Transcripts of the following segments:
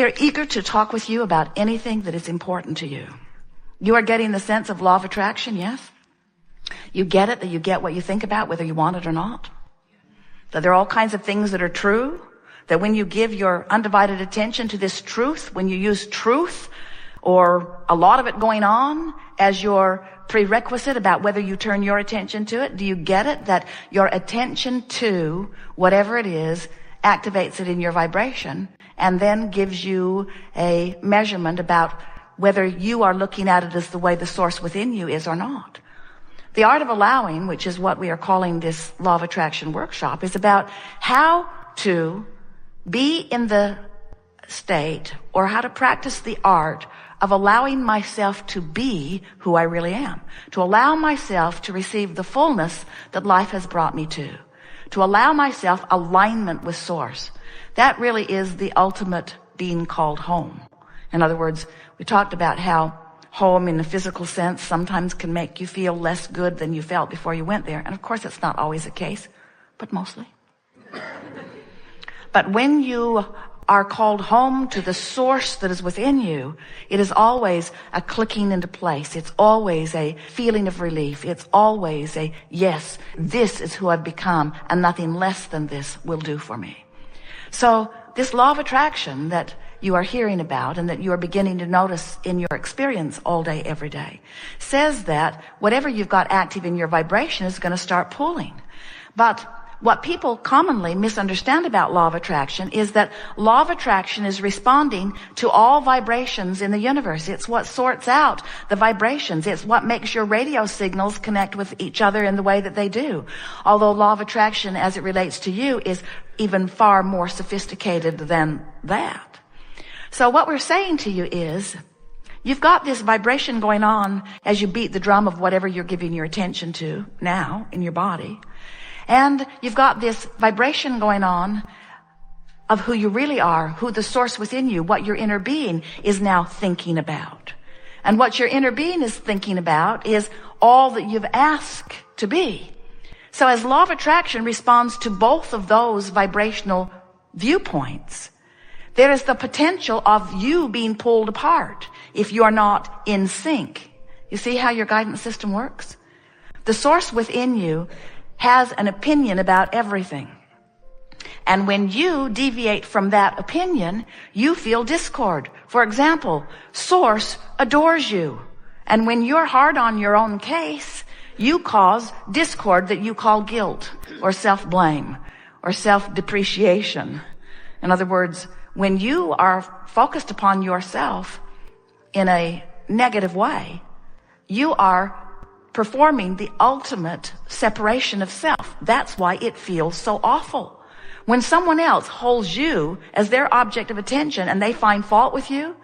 We are eager to talk with you about anything that is important to you. You are getting the sense of law of attraction, yes? You get it, that you get what you think about, whether you want it or not. That there are all kinds of things that are true. That when you give your undivided attention to this truth, when you use truth or a lot of it going on as your prerequisite about whether you turn your attention to it, do you get it? That your attention to whatever it is activates it in your vibration and then gives you a measurement about whether you are looking at it as the way the source within you is or not. The art of allowing, which is what we are calling this law of attraction workshop, is about how to be in the state or how to practice the art of allowing myself to be who I really am, to allow myself to receive the fullness that life has brought me to allow myself alignment with source. That really is the ultimate being called home. In other words, we talked about how home in the physical sense sometimes can make you feel less good than you felt before you went there. And of course, it's not always the case, but mostly. But when you are called home to the source that is within you, it is always a clicking into place. It's always a feeling of relief. It's always a, yes, this is who I've become, and nothing less than this will do for me. So this law of attraction that you are hearing about and that you are beginning to notice in your experience all day, every day, says that whatever you've got active in your vibration is going to start pulling. But what people commonly misunderstand about law of attraction is that law of attraction is responding to all vibrations in the universe. It's what sorts out the vibrations. It's what makes your radio signals connect with each other in the way that they do. Although law of attraction, as it relates to you, is even far more sophisticated than that. So what we're saying to you is, you've got this vibration going on as you beat the drum of whatever you're giving your attention to now in your body. And you've got this vibration going on of who you really are, who the source within you, what your inner being is now thinking about. And what your inner being is thinking about is all that you've asked to be. So as law of attraction responds to both of those vibrational viewpoints, there is the potential of you being pulled apart if you are not in sync. You see how your guidance system works? The source within you has an opinion about everything. And when you deviate from that opinion, you feel discord. For example, source adores you. And when you're hard on your own case, you cause discord that you call guilt or self-blame or self-depreciation. In other words, when you are focused upon yourself in a negative way, you are performing the ultimate separation of self. That's why it feels so awful. When someone else holds you as their object of attention and they find fault with you,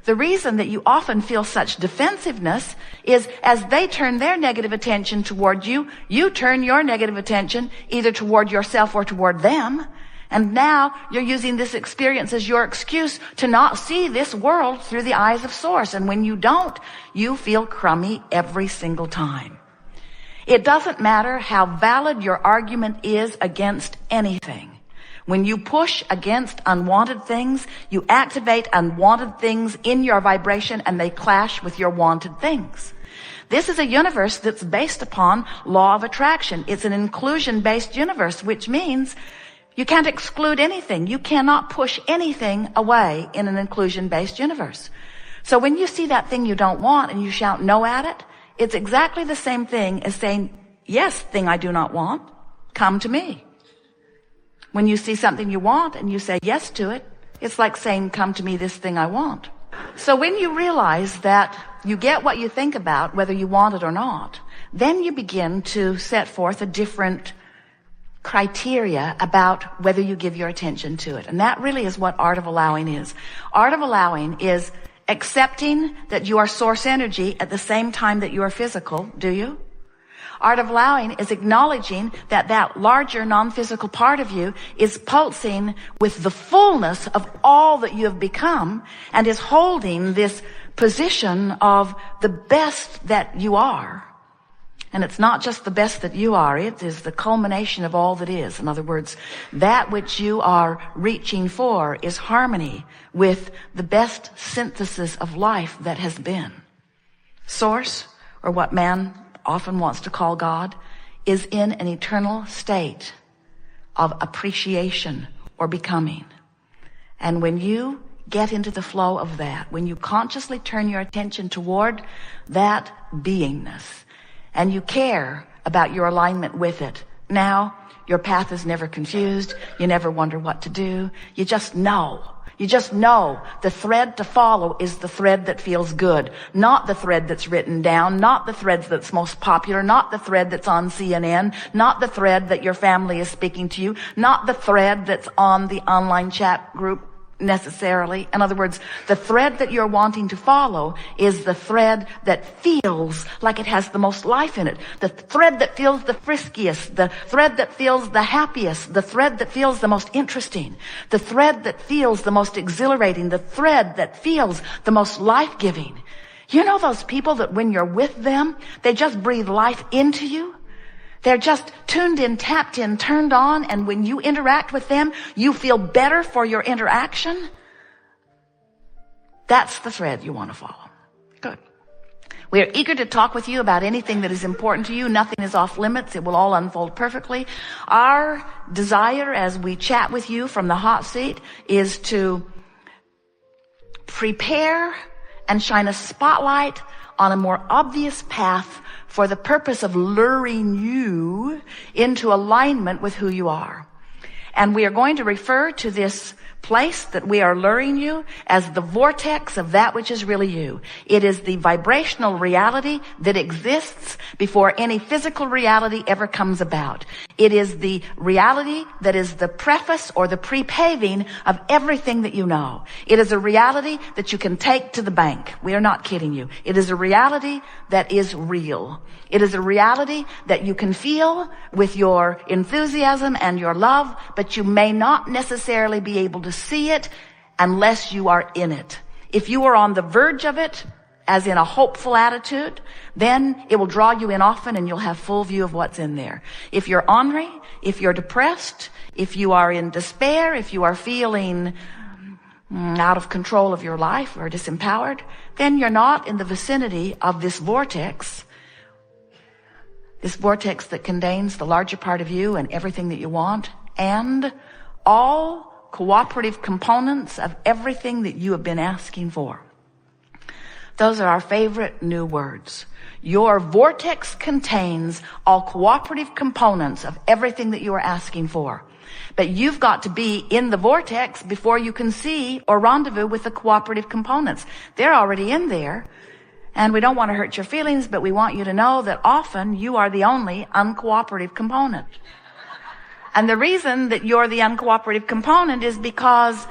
the reason that you often feel such defensiveness is as they turn their negative attention toward you, you turn your negative attention either toward yourself or toward them. And now you're using this experience as your excuse to not see this world through the eyes of source. And when you don't, you feel crummy every single time. It doesn't matter how valid your argument is against anything. When you push against unwanted things, you activate unwanted things in your vibration and they clash with your wanted things. This is a universe that's based upon law of attraction. It's an inclusion-based universe, which means you can't exclude anything. You cannot push anything away in an inclusion-based universe. So when you see that thing you don't want and you shout no at it, it's exactly the same thing as saying, yes, thing I do not want, come to me. When you see something you want and you say yes to it, it's like saying, come to me, this thing I want. So when you realize that you get what you think about, whether you want it or not, then you begin to set forth a different criteria about whether you give your attention to it. And that really is what art of allowing is. Art of allowing is accepting that you are source energy at the same time that you are physical. Do you? Art of allowing is acknowledging that that larger non-physical part of you is pulsing with the fullness of all that you have become and is holding this position of the best that you are. And it's not just the best that you are, it is the culmination of all that is. In other words, that which you are reaching for is harmony with the best synthesis of life that has been. Source, or what man often wants to call God, is in an eternal state of appreciation or becoming. And when you get into the flow of that, when you consciously turn your attention toward that beingness, and you care about your alignment with it, now your path is never confused. You never wonder what to do. You just know. You just know the thread to follow is the thread that feels good, not the thread that's written down, not the thread that's most popular, not the thread that's on CNN, not the thread that your family is speaking to you, not the thread that's on the online chat group necessarily. In other words, the thread that you're wanting to follow is the thread that feels like it has the most life in it. The thread that feels the friskiest, the thread that feels the happiest, the thread that feels the most interesting, the thread that feels the most exhilarating, the thread that feels the most life-giving. You know those people that when you're with them, they just breathe life into you? They're just tuned in, tapped in, turned on, and when you interact with them, you feel better for your interaction. That's the thread you want to follow. Good. We are eager to talk with you about anything that is important to you. Nothing is off limits. It will all unfold perfectly. Our desire as we chat with you from the hot seat is to prepare and shine a spotlight on a more obvious path for the purpose of luring you into alignment with who you are. And we are going to refer to this place that we are luring you as the vortex of that which is really you. It is the vibrational reality that exists before any physical reality ever comes about. It is the reality that is the preface or the pre-paving of everything that you know. It is a reality that you can take to the bank. We are not kidding you. It is a reality that is real. It is a reality that you can feel with your enthusiasm and your love, but you may not necessarily be able to see it unless you are in it. If you are on the verge of it, as in a hopeful attitude, then it will draw you in often and you'll have full view of what's in there. If you're ornery, if you're depressed, if you are in despair, if you are feeling out of control of your life or disempowered, then you're not in the vicinity of this vortex that contains the larger part of you and everything that you want, and all cooperative components of everything that you have been asking for. Those are our favorite new words. Your vortex contains all cooperative components of everything that you are asking for. But you've got to be in the vortex before you can see or rendezvous with the cooperative components. They're already in there. And we don't want to hurt your feelings, but we want you to know that often you are the only uncooperative component. And the reason that you're the uncooperative component is because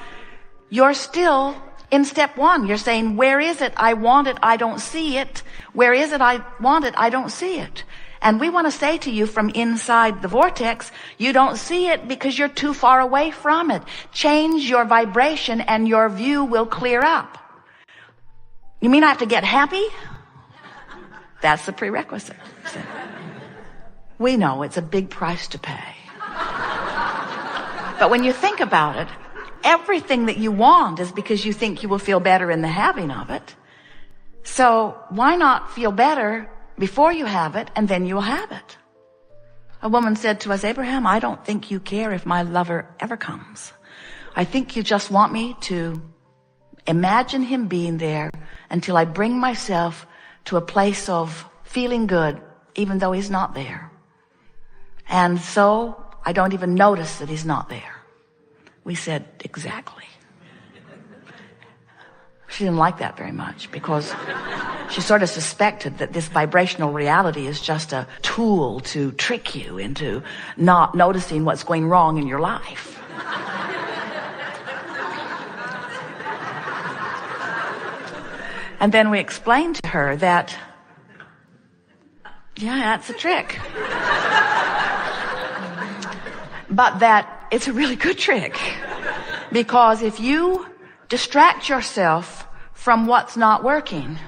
you're still in step one. You're saying, where is it? I want it. I don't see it. Where is it? I want it. I don't see it. And we want to say to you from inside the vortex, you don't see it because you're too far away from it. Change your vibration and your view will clear up. You mean I have to get happy? That's the prerequisite. We know it's a big price to pay. But when you think about it, everything that you want is because you think you will feel better in the having of it. So why not feel better before you have it, and then you'll have it? A woman said to us, Abraham, I don't think you care if my lover ever comes. I think you just want me to imagine him being there until I bring myself to a place of feeling good, even though he's not there. And so I don't even notice that he's not there. We said, exactly. She didn't like that very much because she sort of suspected that this vibrational reality is just a tool to trick you into not noticing what's going wrong in your life. And then we explained to her that, yeah, that's a trick. But that it's a really good trick. Because if you distract yourself from what's not working,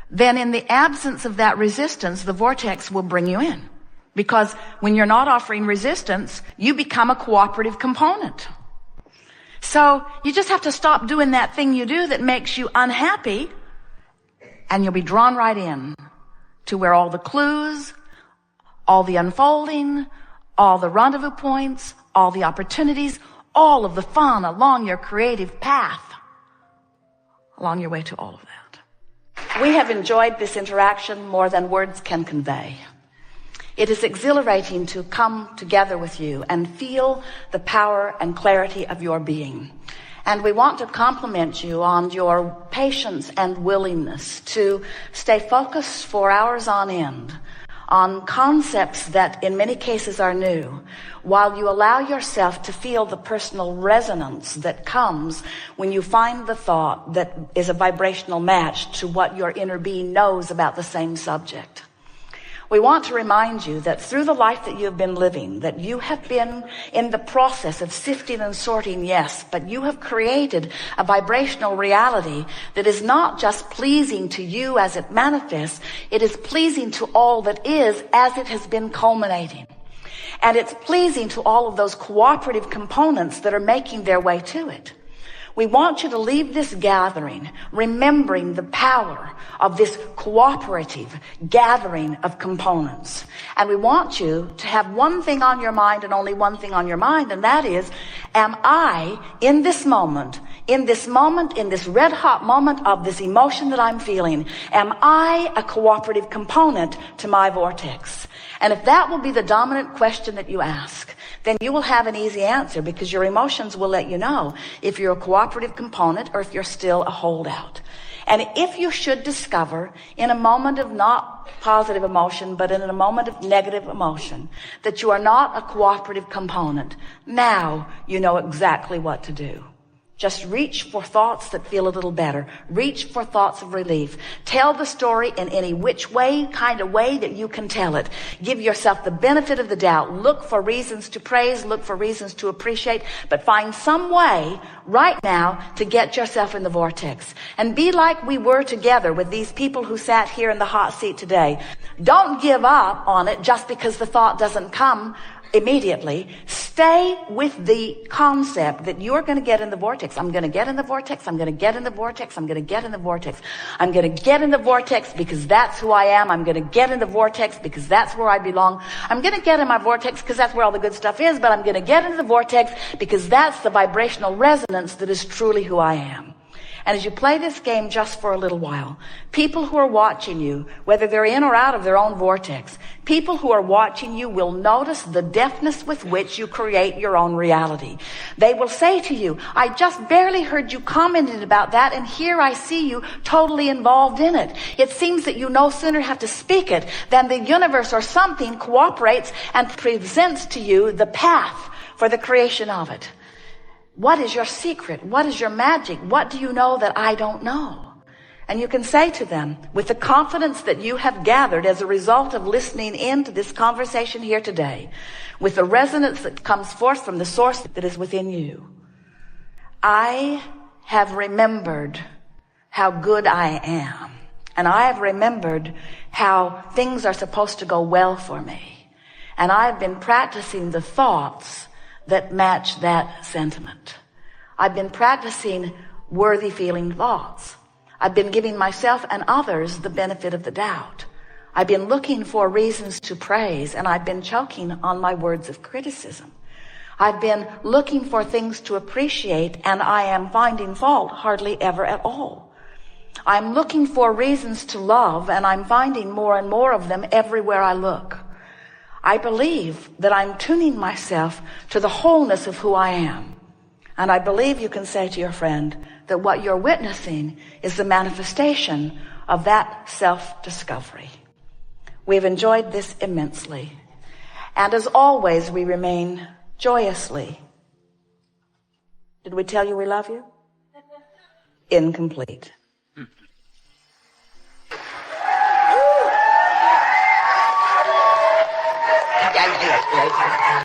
then in the absence of that resistance, the vortex will bring you in. Because when you're not offering resistance, you become a cooperative component. So you just have to stop doing that thing you do that makes you unhappy, and you'll be drawn right in to where all the clues, all the unfolding, all the rendezvous points, all the opportunities, all of the fun along your creative path, along your way to all of that. We have enjoyed this interaction more than words can convey. It is exhilarating to come together with you and feel the power and clarity of your being. And we want to compliment you on your patience and willingness to stay focused for hours on end on concepts that in many cases are new, while you allow yourself to feel the personal resonance that comes when you find the thought that is a vibrational match to what your inner being knows about the same subject. We want to remind you that through the life that you've been living, that you have been in the process of sifting and sorting, yes, but you have created a vibrational reality that is not just pleasing to you as it manifests, it is pleasing to all that is as it has been culminating. And it's pleasing to all of those cooperative components that are making their way to it. We want you to leave this gathering remembering the power of this cooperative gathering of components. And we want you to have one thing on your mind and only one thing on your mind, and that is, am I in this moment, in this red hot moment of this emotion that I'm feeling, am I a cooperative component to my vortex? And if that will be the dominant question that you ask, then you will have an easy answer, because your emotions will let you know if you're a cooperative component or if you're still a holdout. And if you should discover in a moment of not positive emotion, but in a moment of negative emotion, that you are not a cooperative component, now you know exactly what to do. Just reach for thoughts that feel a little better. Reach for thoughts of relief. Tell the story in any which way, kind of way that you can tell it. Give yourself the benefit of the doubt. Look for reasons to praise. Look for reasons to appreciate. But find some way right now to get yourself in the vortex. And be like we were together with these people who sat here in the hot seat today. Don't give up on it just because the thought doesn't come immediately. Stay with the concept that you're going to get in the vortex. I'm going to get in the vortex. I'm going to get in the vortex. I'm going to get in the vortex. I'm going to get in the vortex because that's who I am. I'm going to get in the vortex because that's where I belong. I'm going to get in my vortex because that's where all the good stuff is, but I'm going to get into the vortex because that's the vibrational resonance that is truly who I am. And as you play this game just for a little while, people who are watching you, whether they're in or out of their own vortex, people who are watching you will notice the deftness with which you create your own reality. They will say to you, I just barely heard you commented about that, and here I see you totally involved in it. It seems that you no sooner have to speak it than the universe or something cooperates and presents to you the path for the creation of it. What is your secret? What is your magic? What do you know that I don't know? And you can say to them, with the confidence that you have gathered as a result of listening in to this conversation here today, with the resonance that comes forth from the source that is within you, I have remembered how good I am. And I have remembered how things are supposed to go well for me. And I've been practicing the thoughts that match that sentiment. I've been practicing worthy feeling thoughts. I've been giving myself and others the benefit of the doubt. I've been looking for reasons to praise, and I've been choking on my words of criticism. I've been looking for things to appreciate, and I am finding fault hardly ever at all. I'm looking for reasons to love, and I'm finding more and more of them everywhere I look. I believe that I'm tuning myself to the wholeness of who I am. And I believe you can say to your friend that what you're witnessing is the manifestation of that self-discovery. We've enjoyed this immensely. And as always, we remain joyously. Did we tell you we love you? Incomplete. Yeah.